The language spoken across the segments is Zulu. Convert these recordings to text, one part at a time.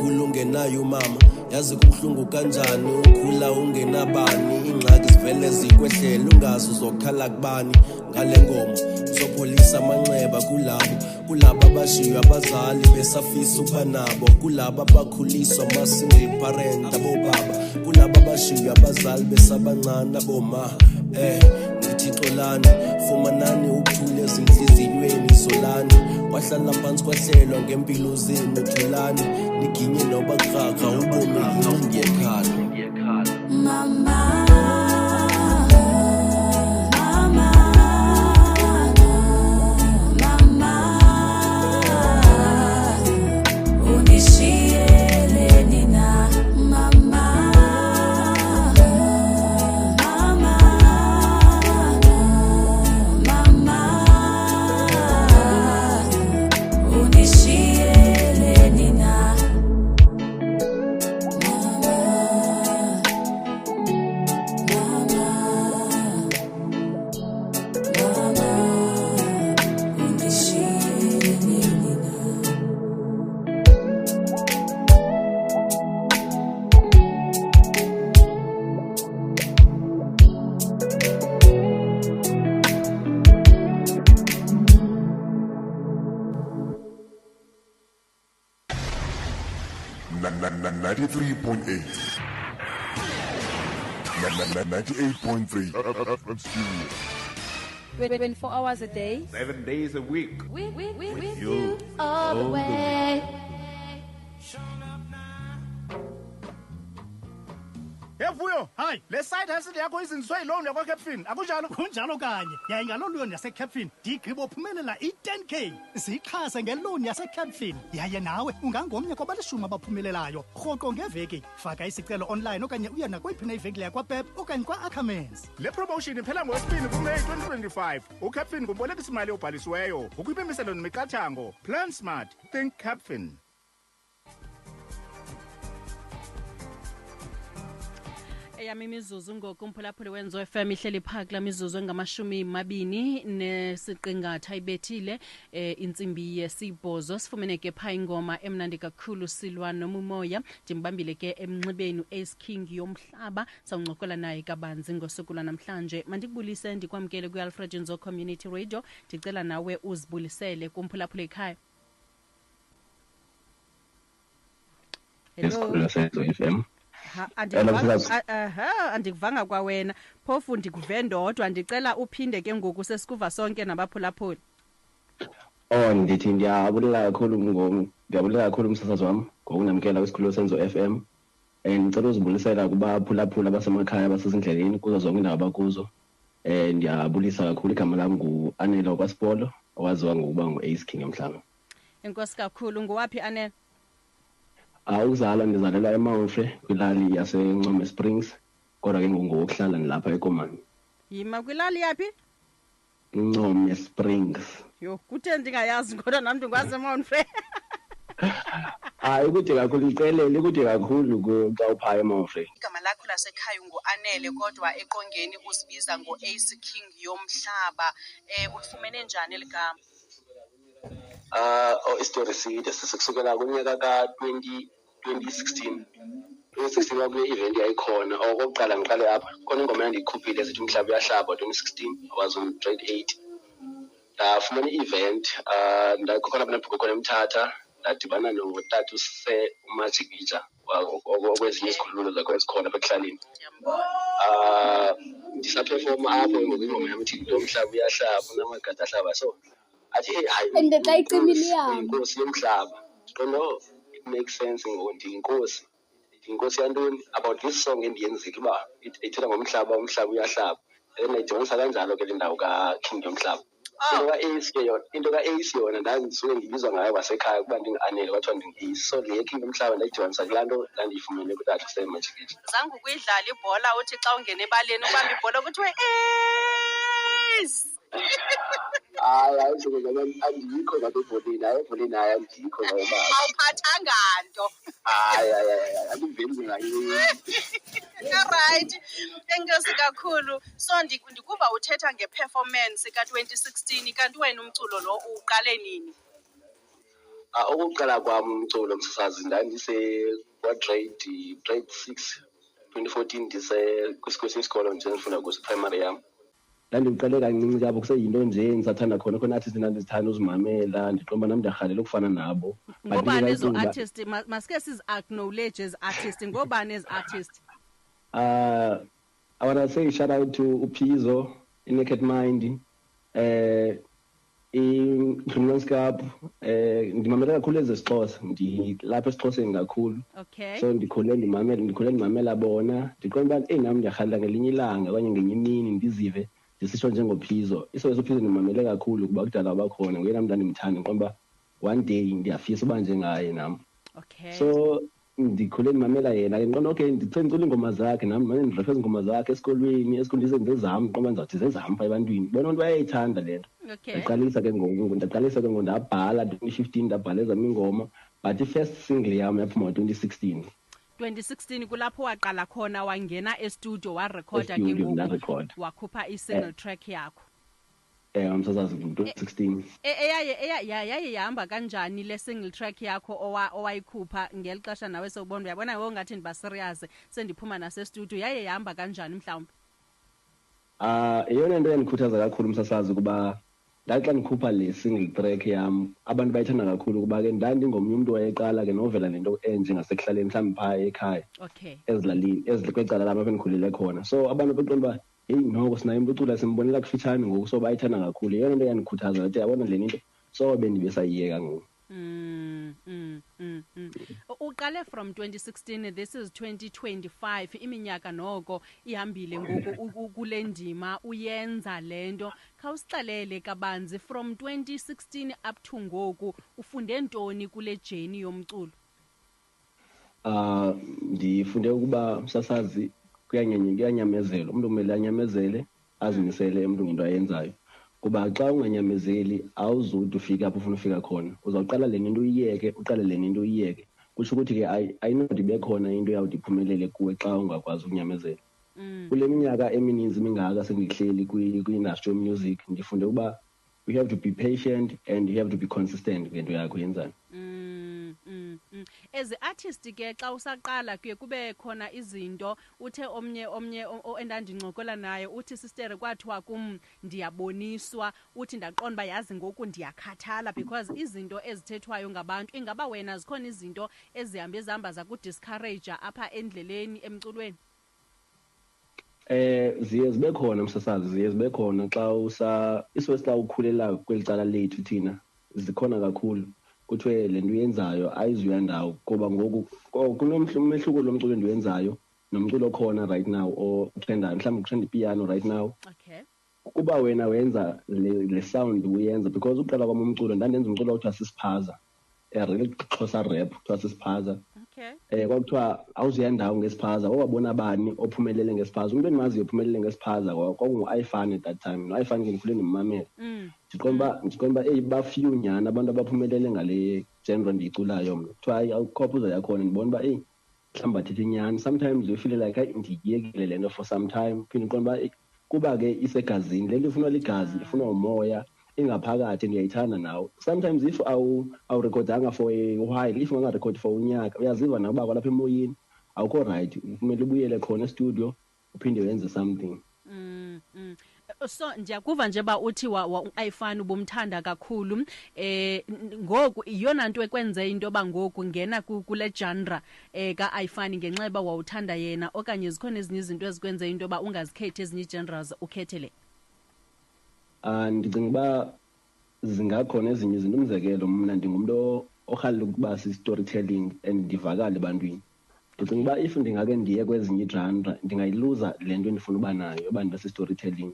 ukhula ungenayo mama yazi kubuhlungu kanjani ukhula ungenabani ingxaki zivele zikwehlela ungazi uzokhala kubani ngale ngoma uzopholisa amanxeba kulabo abashiywe abazali besafisa ukuba nabo kulabo abakhuliswa ama-single parent abobaba kulabo abashiywe abazali besabancane aboma ngithi xolani fumanani ukuthula ezinhliziyweni zolani kwahlala phansi kwahlelwa ngempilo zenu xolani niginye noba kukraka ubomi ngiyekhala mama With 24 hours a day, 7 days a week. With you all the way. Vuyo, hayi, le side hustle yakho izindiswe yilona yakwa Capfin. Akunjalo kunjalo kanye. Yayi ngalolu loan yase Capfin, digqiba uphumelela i10k. Sikhase ngeloan yase Capfin. Yaye nawe ungangomnye kwabalishumi abaphumelelayo. Rhoqo ngeveki, faka isicelo online okanye uya nakweyiphi iveki yakwa Pep okanye kwa Ackermans. Le promotion iphela ngoSpini kuMay 2025. uCapfin ngumbolekisi imali obhalisiweyo. Ukuyibamisela nemiqathango. Plan smart, think Capfin. Eyami imizuzu ngokumphulaphula wenzo FM ihleli phakathi lamizuzu engama-20 nesiqingatha ibethile insimbi yesibhozo sifumeneke pha ingoma emnandi kakhulu Silwa noma umoya ndimbambile ke emnxibeni Ace King yomhlaba sawuncokola naye kabanzi ngosuku namhlanje mandikubulise ndikwamkele kwi-Alfred Nzo Community Radio ndicela nawe uzibulisele kumphulaphula ekhaya. Hello FM. Andikuvanga kwa wena phofu ndikuve ndodwa ndicela uphinde ke ngoku sesikuva sonke nabaphulaphula. Ndithi ndiyabulela kakhulu umsasazi wami ngokunamkela kwisikhulo senzo FM ndicela uzibulisela kubaphulaphula basemakhaya basezindleleni kuzo zonke indawo abakuzo. Ndiyabulisa kakhulu igama lami ngu-Anela kwaSipolo owaziwa ngokuba ngu-Ace King emhlanga. Enkosi kakhulu nguwaphi Anela? Ukuzala ndizalelwa eMountfrey kwilali yaseNcome Springs kodwa ke ngokuhlala nilapha eKomani. Yima kwilali yaphi? Ncome Springs. Yo kuthe ndingayazi kodwa nami ndingwazi eMountfrey. Kude kakhulu icelele kude kakhulu xa uphaya eMountfrey. Igama lakho lasekhaya nguAnele kodwa eqongeni uzibiza ngo-Ace King yomhlaba. Ulifumene njani eligama? Istory side sisekusukela kunyaka ka-2016 kwakule event yayikhona okokuqala ngiqale apha khona ingoma yandiyikhuphile esithi umhlaba uyahlaba 2016 I was on grade 8 ndafumana i-event ndakhona khona eMthatha ndadibana notata uMajikija okwezinye izikhululo zakho ezikhona apha ekuhlaleni ndisaphefoma apho ngoku ingoma yam ithi lo mhlaba uyahlaba unamagada ahlaba so athi inkosi yomhlaba no it makes sense ngondiyinkosi yantoni about this song endiyenzile uba ithetha ngomhlaba umhlaba uyahlaba nayijongisa kanjalo ke le ndawo kaKing yomhlaba into ka-Ace yona ndandisuke ngibizwa ngayo kwasekhaya ukuba ndingu-Anele kwathiwa ndingu-Ace so le King yomhlaba ndayidibanisa kulaa nto ndandiyifumene kutata uSemajikija. Zange ukuyidlala ibhola uthi xa ungena ebaleni ubamba ibhola kuthiwe Ace. Andikho ngabe ebholeni andikho ngoba awuphathanga nto andiveli ngayo. Alright, enkosi kakhulu. So ndikuva uthetha ngeperformance ka-2016 kanti wena umculo lo uqale nini? Okokuqala kwami umculo msasazi ndandise grade 6 2014 ndise kwesinye isikolo nje ngifunda kuso primary yami. Ndandiqale kancinci yabo kuseyinto nje ngisathanda khona artist ndandizithanda uzimamela ndiqomba nami ndiyahalela ukufana nabo. Ngobani ezo artist masike siz acknowledge as artist ngobani as artist? I want to say shout out to Uphizo, Naked Mind, Cup, ndimamela kakhulu ezesixhosa ndilapha esixhoseni kakhulu. Okay. So ndikhule ndimamela bona ndiqonda uba nami ndiyahalela ngelinye ilanga okanye ngenye imini ndizive ndisitsho njengophizo. Isizwe Uphizo ndimamele kakhulu kuba kudala wabakhona nguyena mntu ndimthanda ngoba one day ndiyafisa uba njengaye nami. Okay. So ndikhule ndimamela yena ke ngiqonda okay ndicela ingoma zakhe nami manje ndirefeza ingoma zakhe esikolweni ndisenze ezam ngoba ndizawuthi zezam pha ebantwini bona abantu bayayithanda le nto. Okay. Ndaqalisa ke ngoku ndabhala 2015 ndabhala ezam ingoma but i-first single yami yaphuma ngo-2016. 2016 kulapho waqala khona wangena estudio warekhoda ke ngoku wakhupha i-single track yakho. Msasazi 2016. Yaye yahamba kanjani le single track yakho owayikhupha ngelixesha nawe sewubona uyabona wewe ngathi ndiba serious sendiphuma nase studio yaye yahamba kanjani mhlawumbe? Iyona nto yandikhuthaza kakhulu msasazi kuba ndaxa ndikhupha le single track yam abantu bayithanda kakhulu kuba ke ndandingomnye umuntu wayeqala ke novela lento enje ngasekuhlaleni mhlawumbi phaya ekhaya. Okay. Ezilalini kwecala lami apho endikhulele khona so abantu beqonda uba heyi noko sinaye umuntu simbonela kufitshane ngoku so bayithanda kakhulu iyona nto yandikhuthaza ukuthi yabona le nto so bendibesayiyeka ngoku. Uqale from 2016 this is 2025 iminyaka noko ihambile ngoku kule ndima uyenza lento khawusixelele kabanzi from 2016 up to ngoku ufunde ntoni kule journey yomculo? Ndifunde ukuba msasazi kuyanyamezela umuntu kumele anyamezele azimisele emuntu ngento ayenzayo kuba xa unganyamezeli awuzuthi ufika apho ufuna ufika khona uzawuqala le nto uyiyeke uqale le nto uyiyeke kusho ukuthi ke ayinodi bekhona into yawuthi iphumelele kuwe xa ungakwazi ukunyamezela. Kule minyaka emininzi mingaka sengihleli kwi-industry of music ndifunde ukuba you have to be patient and you have to be consistent ngento yakho yenzayo. As artist ke xa usaqala kuye kube khona izinto uthe omnye endandincokola naye uthi sister kwathiwa kum ndiyaboniswa uthi ndaqonda uba yazi ngoku ndiyakhathala because izinto ezithethwayo ngabantu ingaba wena zikhona izinto ezihamba zakudiscourage apha endleleni emculweni? Ziye zibe khona msasazi ziye zibe khona xa iswesita ukhulela kweli cala lethu thina zikhona kakhulu kuthiwe le nto uyenzayo ayizuya ndawo kuba ngoku kunomehluko lomculo endiwenzayo nomculo okhona right now otrendayo mhlawumbi kutrenda ipiano right now. Okay. Kuba wena wenza le sound uyenza because uqala kwam umculo ndandenza umculo okuthiwa sisiphaza really xhosa rap kuthiwa sisiphaza. Okay. Kwakuthiwa awuzuya ndawo ngesiphaza wawabona bani ophumelele ngesiphaza umuntu endimaziyo ophumelele ngesiphaza kwakungu-iFun at that time no-iFun ke ndikhule ndimamela. Ndiqonda uba bafew nyhani abantu abaphumelele ngale genre ndiyiculayo mna kuthiwa awukhopha uzayakhona ndibona uba mhlawumbi bathetha inyani sometimes you feel like ndiyiyekile le nto for some time phinde ndiqonda uba kuba ke isegazini le nto ifunwa ligazi ifunwa umoya ingaphakathi ndiyayithanda nawo sometimes if awurekhodanga for a while if ungangarekhodi for unyaka uyaziva nawe uba kwalapha emoyeni awukho right kumele ubuyele khona estudio uphinde wenze something. So ndiyakuva nje ba uthi iFun ubumthanda kakhulu ngoku iyona nto ekwenze into ba ngoku ngena kule genre ka-iFun ngenxa ba wawuthanda yena okanye zikhona ezinye izinto ezikwenze into ba ungazikhethi ezinye genres ukhethele? Ndicinga uba zingakhona ezinye izinto umzekelo mna ndingumuntu orhalela ukuba si-storytelling and ndivakale ebantwini. Ndicinga uba if ndingake ndiye kwezinye igenre ndingayiluza le nto endifuna uba nayo yoba ndibe-storytelling.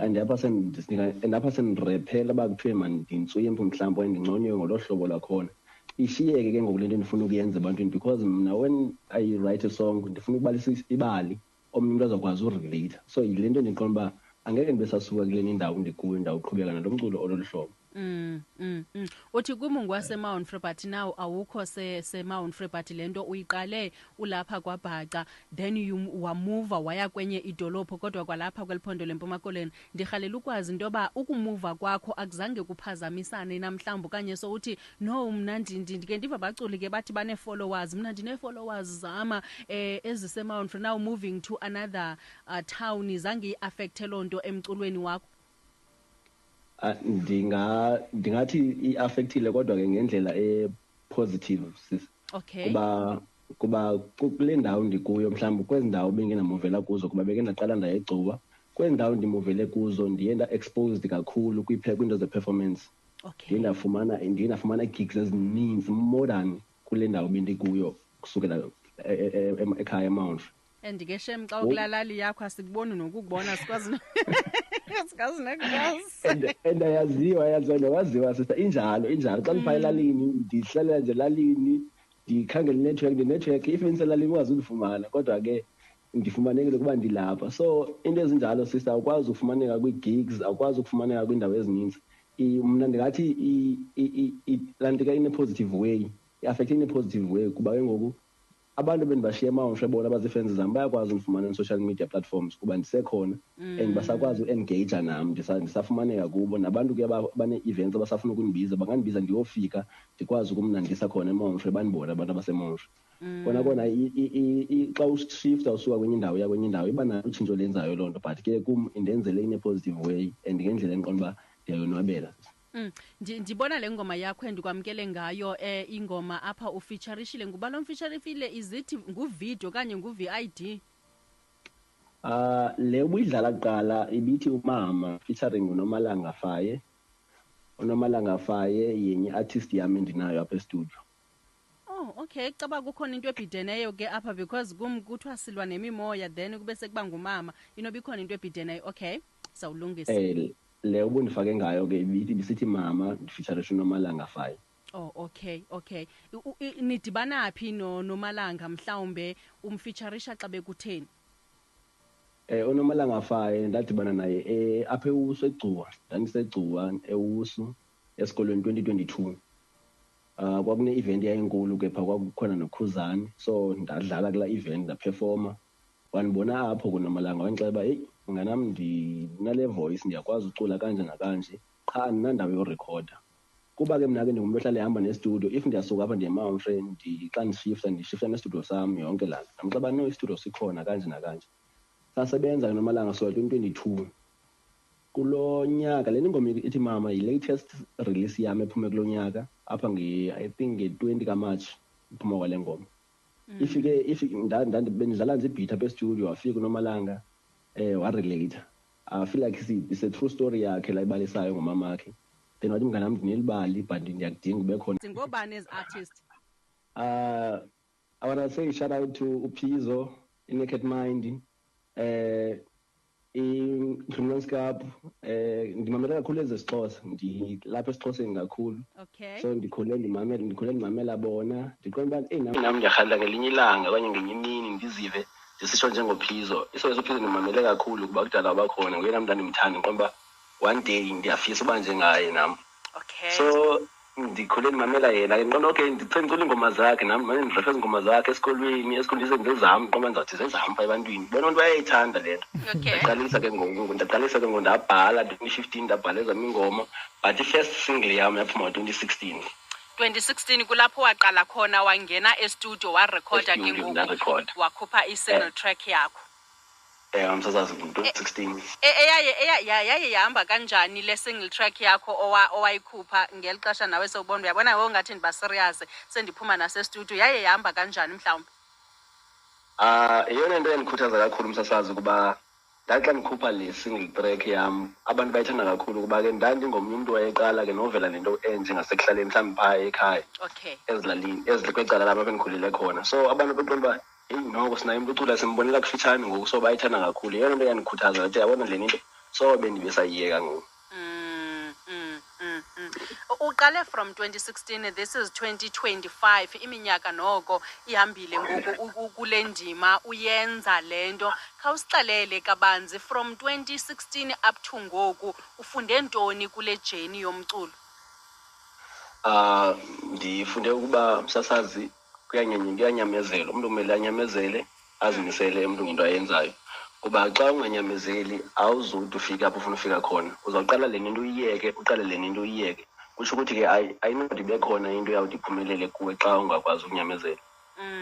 Andapha sendirephela uba kuthiwe mandintswimpu mhlawumbi okanye ndinconywe ngolo hlobo lakhona ishiyeke ke ngoku le nto ndifuna ukuyenza ebantwini because mna when I write a song ndifuna ukubalisa ibali omnye umntu azawukwazi urelate so yile nto ndiqonda uba angeke ndibe sasuka kule indawo ndikuyo ndawuqhubeka nalo mculo ololu hlobo. Uthi kumungu waseMount Frobert now awukho se-Mount Frobert lento uyiqale ulapha kwaBhaca then wamuva waya kwenye idolopho kodwa kwalapha kweliphondo lempuma Koloni ndihalela ukwazi intoba ukumuva kwakho akuzange kuphazamisane namhlanje kanye so uthi no mna ndike ndiva baculi ke bathi bane followers mna ndine followers zama eziseMount Frobert now moving to another town zange affecte lonto emculweni wakho. Ndingathi iaffectile kodwa ke ngendlela positive sis. Okay. Kuba kule ndawo ndikuyo mhlawumbe kwezi ndawo bengenamovela kuzo kuba beke ndaqala ndayegcuba kwezi ndawo ndimuvele kuzo ndiye exposed kakhulu kwinto ze-performance. Okay. Ndiye ndafumana gigs ezininzi more than kule ndawo bendikuyo kusukela ekhaya eMount. Andike shem xa ukulalali yakho asikuboni nokukubona sikwazi sikazi nekwazi and ayaziwa sister injalo xa ngiphaya elalini ndihlalela nje elalini ndikhangela network if enselalini ukwazi ukufumana kodwa ke ndifumanekile kuba ndilapha so into ezinjalo sister awukwazi ukufumaneka kwi-gigs awukwazi ukufumaneka kwindawo ezininzi mna ndingathi lantika in a positive way i-affect in a positive way kuba ke ngoku abantu bendibashiya eMount bona abazifans zami bayakwazi ukufumana social media platforms kuba ndisekhona and basakwazi u-engage nami ndisafumaneka kubo nabantu ke bane-events abasafuna ukundibiza bangandibiza ndiyofika ndikwazi ukumnandisa khona eMount banibone abantu abaseMount kona xa ushifta usuka kwenye indawo ya kwenye indawo iba nalo utshintsho lenzayo loo nto but ke kum indenzele in a positive way and ngendlela endiqonda uba ndiyayonwabela. Ndibona le ngoma yakho endikwamkele ngayo ingoma apha ufeaturishile ngubalo mfeaturifile izithi nguvideo kanye nguVID. Le ubuyidlala kuqala ibithi umama featuring uNomalanga Faye. uNomalanga Faye yenye artist yami endinayo apha e-studio. Oh okay caba kukhona into ebhideneyo ke apha because kuthiwa silwa nemimoya then kube sekuba ngumama inoba ikhona into ebhideneyo okay sawulungisa. Le ubundifake ngayo ke bisithi mama featuring uNomalanga Faye. Oh okay nidibana phi noNomalanga mhlawumbe umfeaturisha xa bekutheni? uNomalanga Faye ndadibana naye apha eUsu eGcuwa ndandisegcuwa eUsu esikolweni 2022 kwakune event yayinkulu ke pha kwakukhona noKhuzani so ndadlala kula event ndaperforma wanibona apho kuNomalanga wanceba nganami ndinale voice ndiyakwazi ucula kanje nakanje qha andinandawo yorekhoda kuba ke mna ke ndingumuntu ohlala ehamba nestudio if ndiyasuka apha ndiye-Mount Friend xa ndishifta nestudio sami yonke laa nto namxaba no istudio sikhona kanje nakanje sasebenza noMalanga so 2022 kulo nyaka le ngoma ithi mama yi-latest release yami ephume kulo nyaka apha I think nge-20 kaMarch iphuma kwale ngoma bendidlala nje ibhitha apha estudio wafika uNomalanga warelate I feel like it's a true story yakhe la ibalisayo ngomamakhe then wathi mnganami ndinelibali but ndiyakudinga ube khona. Ngobani as artist? I want to say shout out to Uphizo, Naked Mind, i-Criminals Cup, ndimamela kakhulu ezesiXhosa ndilapha esiXhoseni kakhulu. Okay. So ndikhule ndimamela bona ndiqonda uba nami ndiyarhalela ngelinye ilanga okanye ngenye imini ndizive ndisitsho njengophizo isokwe sophizo ndimamele kakhulu kuba kudala wabakhona nguyena mntu ndimthanda ndiqonda uba one day ndiyafisa uba njengaye nami. Okay. So ndikhule ndimamela yena ke ndiqonda okay ndicela ndicula iingoma zakhe nami manje ndirefeza iingoma zakhe esikolweni ndisenze zam qoba ndizawuthi zezam pha ebantwini bona abantu bayayithanda le nto. Okay. ndaqalisa ke ngoku ndabhala 2015 ndabhala ezam iingoma but i-first single yam yaphuma ngo-2016. 2016 kulapho waqala khona wangena estudio warekhoda ke ngoku wakhupha i-single track yakho. Msasazi 2016. Yaye yahamba kanjani le single track yakho owayikhupha ngelixesha nawe sewubona uyabona ngongathi ndiba serious sendiphuma nasestudio yaye yahamba kanjani mhlawumbe? Iyona into endikhuthaza kakhulu Msasazi kuba ndaxa ndikhupha le single track yam abantu bayithanda kakhulu kuba ke ndandingomnye umuntu wayeqala ke novela lento enje ngasekuhlaleni mhlawumbi phaya ekhaya. Okay. Ezilalini kwecala lapha bendikhulile khona so abantu beqonda uba noko sinaye umuntu ucula simbonela kufitshane ngoku so bayithanda kakhulu iyona into yandikhuthaza ngathi yabona le nto so bendibesayiyeka ngoku. Uqale from 2016 this is 2025 iminyaka noko ihambile ngoku kule ndima uyenza lento khawusixelele kabanzi from 2016 up to ngoku ufunde ntoni kule journey yomculo? ndifunde ukuba msasazi kuyanyamezela, umuntu kumele anyamezele azimisele umuntu ngento ayenzayo, kuba xa unganyamezeli awuzude ufika apho ufuna ufika khona. Uzawuqala le nto uyiyeke, uqale le nto uyiyeke, kusho ukuthi ke ayinodi ibe khona into yawuthi iphumelele kuwe xa ungakwazi ukunyamezela.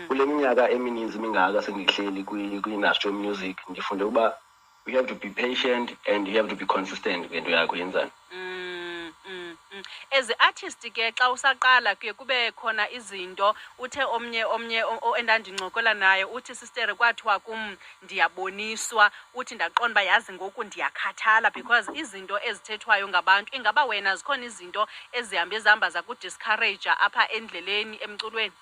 Kule minyaka emininzi mingaka sendihleli kwi-industry of music, ndifunde ukuba you have to be patient and you have to be consistent ngento yakho yenzayo. As artist ke xa usaqala kuye kube khona izinto uthe omnye endandincokola naye uthi sister kwathiwa kum ndiyaboniswa, uthi ndaqonda uba yazi ngoku ndiyakhathala because izinto ezithethwayo ngabantu. Ingaba wena zikhona izinto ezihamba zakudiscourage apha endleleni emculweni?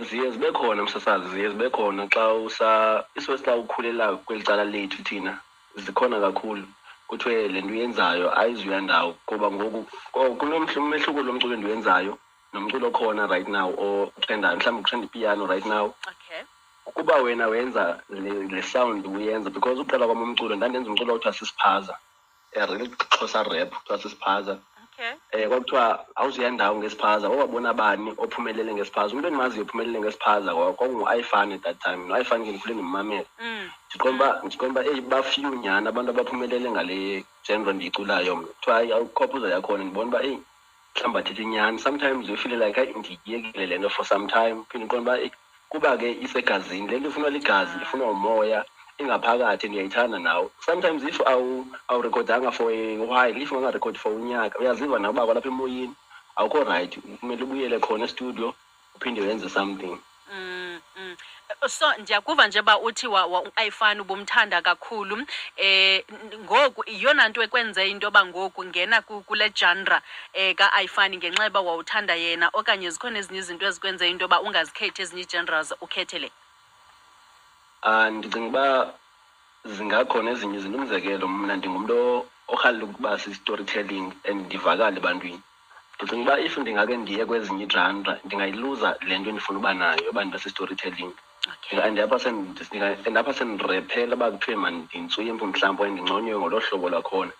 Ziye zibe khona msasazi, ziye zibe khona xa xa ukhulela kweli cala lethu thina, zikhona kakhulu. Kuthiwe le nto uyenzayo ayizuya ndawo, kuba ngoku kunomehluko lomculo endiwenzayo nomculo okhona right now otrendayo, mhlawumbi kutrenda ipiano right now. Okay. Ukuba wena wenza le sound uyenza, because uqala kwam umculo ndandenza umculo okuthiwa sisiphaza, really Xhosa rap kuthiwa sisiphaza. Okay. Kwakuthiwa awuzuya ndawo ngesiphaza. Wabona bani ophumelele ngesiphaza? Umuntu endimaziyo ophumelele ngesiphaza kwakungu-iFan at that time. No-iFan ke ndikhule ndimmamela. Ndiqomba bafew nyhani abantu abaphumelele ngale genre ndiyiculayo mna. Kuthiwa awukhophuza yakhona ndibona uba mhlawumbi athethe inyani. Sometimes you feel like ndiyiyekile le nto for some time. Phinde ndiqonda uba kuba ke isegazini, le nto ifunwa ligazi, ifunwa umoya, ingaphakathi ndiyayithanda nawo. Sometimes if awurekhodanga for a while, if ungarekhodi for unyaka, uyaziva nawe uba kwalapha emoyeni awukho right, kumele ubuyele khona estudio uphinde wenze something. So ndiyakuva nje ba uthi u-iFan ubumthanda kakhulu, ngoku iyona nto ekwenze into yoba ngoku ngena kule genre ka-iFan ngenxa yoba wawuthanda yena, okanye zikhona ezinye izinto ezikwenze into yoba ungazikhethi ezinye ii-genres ukhethe le? Ndicinga uba zingakhona ezinye izinto. Umzekelo, mna ndingumntu orhalela ukuba si-storytelling and ndivakale ebantwini. Ndicinga uba if ndingake ndiye kwezinye iigenre ndingayiluza le nto endifuna uba nayo yoba ndiba-si-storytelling. And apha sendirephela uba kuthiwe mandintswimpu mhlawumbi okanye ndinconywe ngolo hlobo lwakhona,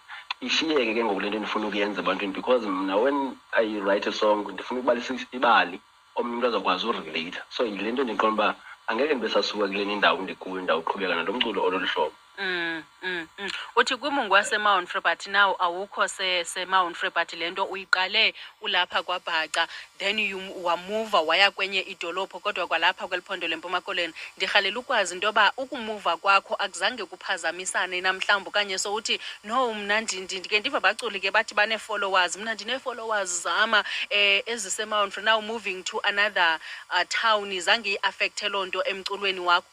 ishiyeke ke ngoku le nto ndifuna ukuyenza ebantwini, because mna when I write a song ndifuna ukubalisa ibali omnye umntu azokwazi urelate. So yile nto ndiqonda uba angeke ndibe sasuka kule indawo ndikuyo ndawuqhubeka nalo mculo ololu hlobo. Uthi kumungu waseMount Frobert now awukho seMount Frobert, le nto uyiqale ulapha kwaBhaca, then wamuva waya kwenye idolopho kodwa kwalapha kweliphondo leMpuma Koloni. Ndirhalela ukwazi into yoba ukumuva kwakho akuzange kuphazamisane namhlanje okanye so uthi no mna ndike ndiva abaculi ke bathi bane-followers, mna ndine-followers zama eziseMount Frobert, now moving to another town zange i-affecte loo nto emculweni wakho?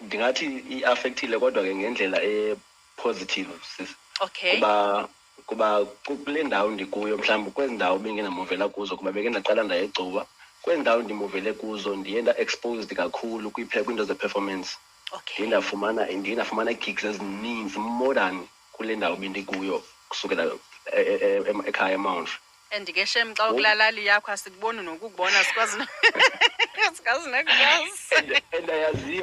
Ndingathi i-affectile kodwa ke ngendlela e-positive sis. Okay. Kuba kule ndawo ndikuyo mhlawumbi kwezi ndawo bengenamuvela kuzo, kuba beke ndaqala ndayegcuba kwezi ndawo ndimuvele kuzo ndiye nda-exposed kakhulu kwiinto ze-performance. Okay. Ndiye ndafumana gigs ezininzi more than kule ndawo bendikuyo kusukela ekhaya eMount. Andike shem xa ukulalali yakho asikuboni nokukubona sikwazi sikazi nekwazi.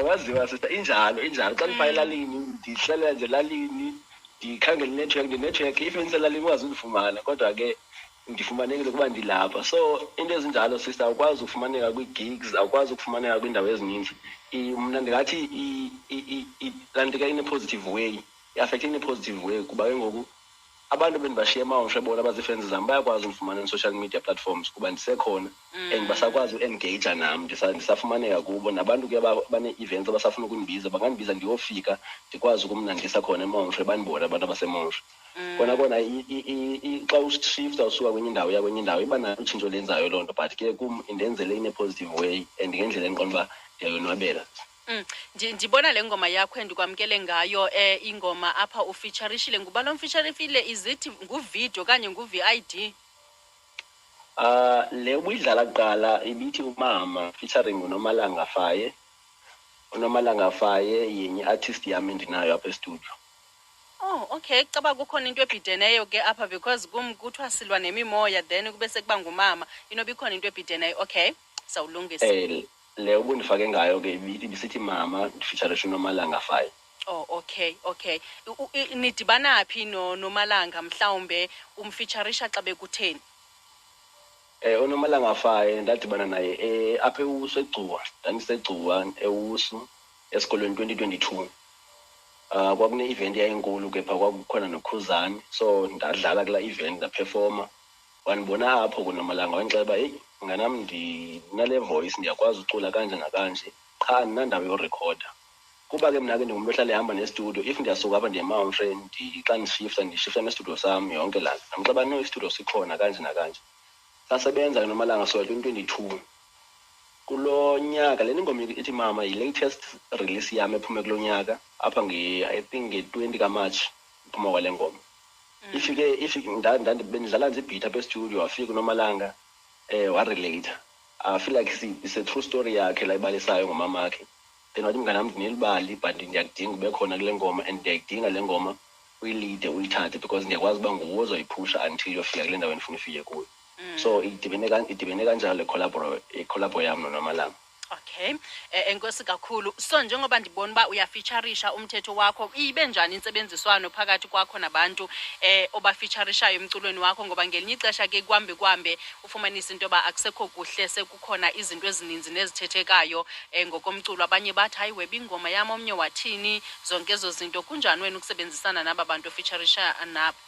Waziwa sister injalo xa ndiphaya elalini ndihlalela nje elalini ndikhangela network if enselalini ukwazi undifumana, kodwa ke ndifumanekile ukuba ndilapha. So into ezinjalo sister awukwazi ukufumaneka kwii-gigs, awukwazi ukufumaneka kwiindawo ezininzi. Mna ndingathi lanto ke ine-positive way, i-affecte ine-positive way, kuba ke ngoku abantu bendibashiya eMount bona abazii-fans zam bayakwazi undifumana in-social media platforms kuba ndisekhona and basakwazi u-engage nam, ndisafumaneka kubo. Nabantu ke bane-events abasafuna ukundibiza bangandibiza ndiyofika ndikwazi ukumnandisa khona eMount bandibone abantu abaseMount. Kona xa ushifta usuka kwenye indawo ya kwenye indawo iba nayo utshintsho lenzayo loo nto, but ke kum indenzele ine-positive way and ngendlela endiqonda uba ndiyayonwabela. Ndibona le ngoma yakho endikwamkele ngayo ingoma apha ufeaturishile. Nguba lo mfeaturifile, izithi nguvideo okanye ngu-VID? Le ubuyidlala kuqala ibithi umama featuring uNomalanga Faye. uNomalanga Faye yenye artist yami endinayo apha estudio. Oh, okay. Caba kukhona into ebhideneyo ke apha because kuthiwa silwa nemimoya then kube sekuba ngumama. Inoba ikhona into ebhideneyo. Okay, sawulungisa. Le ubundifake ngayo ke ibisithi mama featuring uNomalanga Faye. Oh, okay. Nidibana phi noMalanga mhlawumbe umfeatureisha xa bekutheni? uNomalanga Faye ndadibana naye apha eWusu eGcuwa, ndandisegcuwa eWusu esikolweni 2022. Kwakune-event yayinkulu ke phaa, kwakukhona noKhuzani, so ndadlala kula event ndaperforma. Wanibona apho kuNomalanga wandixela uba heyi nganam ndinale voice ndiyakwazi ucula kanje nakanje, qha andinandawo yorekhoda. Kuba ke mna ke ndingumntu ohlala ehamba nestudio, if ndiyasuka apha ndiye-Mountain xa ndishifta nestudio sam yonke laa nto. Ndamxeba no istudio sikhona kanje nakanje. Sasebenza ke noMalanga soya 2022. Kulo nyaka le ngoma ithi Mama yi-latest release yam ephume kulo nyaka apha I think nge-20 kaMarch iphuma kwale ngoma. Bendidlala nje ibhithi apha estudio, wafika uNomalanga warelate. I feel like it's a true story yakhe la ibalisayo ngomamakhe. Then wathi mnganam ndinelibali but ndiyakudinga ube khona kule ngoma and ndiyayidinga le ngoma uyilide uyithathe because ndiyakwazi uba nguwe ozoyiphusha until yofika kule ndawo endifuna ufike kuyo. So idibene kanjalo ikolabo yam noNomalanga. Okay. Enkosi kakhulu. So njengoba ndibona uba uyafeatureisha umthetho wakho, ibe njani insebenziswano phakathi kwakho nabantu obafeatureishayo emculweni wakho, ngoba ngelinye ixesha ke kwambe ufumanisa into ba akusekho kuhle, sekukhona izinto ezininzi nezithethekayo ngokomculo. Abanye bathi hayi weba ingoma yami omnye wathini, zonke ezo zinto. Kunjani wena ukusebenzisana naba bantu ofeatureisha nabo?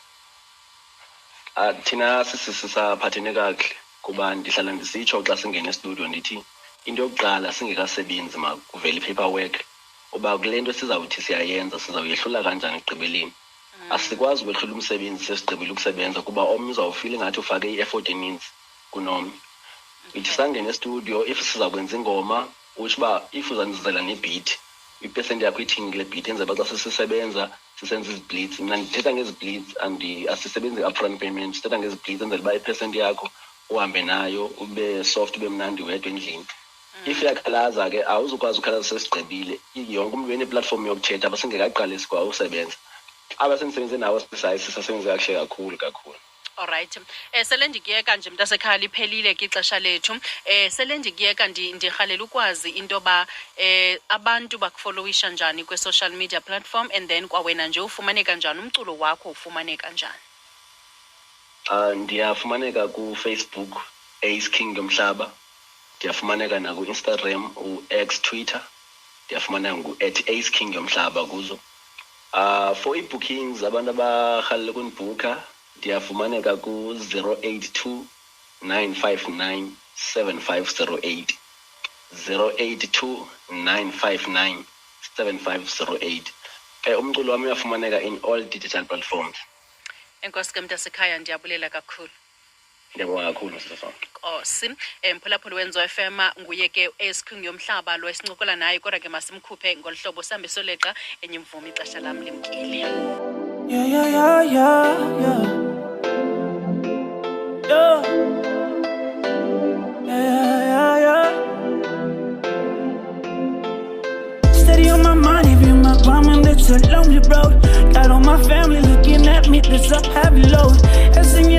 Thina sisaphathene kakuhle kuba ndihlala ndisitsho xa singena estudio ndithi into yokuqala singekasebenzi makuvele i-paperwork uba kule nto sizawuthi siyayenza sizawuyehlula kanjani ekugqibeleni. Asikwazi ukwehlula umsebenzi sesigqibile ukusebenza kuba omnye uzawufila ingathi ufake i-effort eninzi kunomnye. Ithi sangena estudio, if sizakwenza ingoma utsho uba if uzandizela nebeat, ipesenti yakho ithini kule beat, enze xa sisisebenza sisenza izi-blitz. Mna ndithetha ngezi-blitz asisebenzi upfront payment, sithetha ngezi-blitz enzela uba ipesenti yakho uhambe nayo ube soft, ube mnandi wedwa endlini. If yakhalaza ke awuzukwazi ukhalaza sesigqibile, yonke umntu eneplatform yokuthetha abasingekaqalisi kwa usebenza. Abasendisebenze nawo sisasebenze kakuhle kakhulu. Alright. Sele ndikiyeka nje mntasekhaya liphelile ke ixesha lethu. Sele ndikiyeka ndirhalela ukwazi into ba abantu bakufollowisha njani kwe-social media platform, and then kwawena nje ufumaneka njani, umculo wakho ufumaneka njani? Ndiyafumaneka ku-Facebook Ace King Yomhlaba, ndiyafumaneka naku-Instagram u-X, Twitter ndiyafumaneka @Ace King Yomhlaba kuzo. For i-bookings abantu abarhalela ukunibhukha ndiyafumaneka ku-082 959 7508 082 959 7508. Umculo wami uyafumaneka in all digital platforms. Enkosi ke mntasekhaya, ndiyabulela kakhulu. Ngiyabonga kakhulu sifana. Nkosi. Mphulaphuli wenzo FM nguye ke Ace King Yomhlaba lo esincokola naye, kodwa ke masimkhuphe ngolhlobo sihambe soleqa enye imvumi, ixesha lami limkile. Steady on my mind, even my grandma, that's a lonely road. Got all my family looking at me, that's a heavy load. As in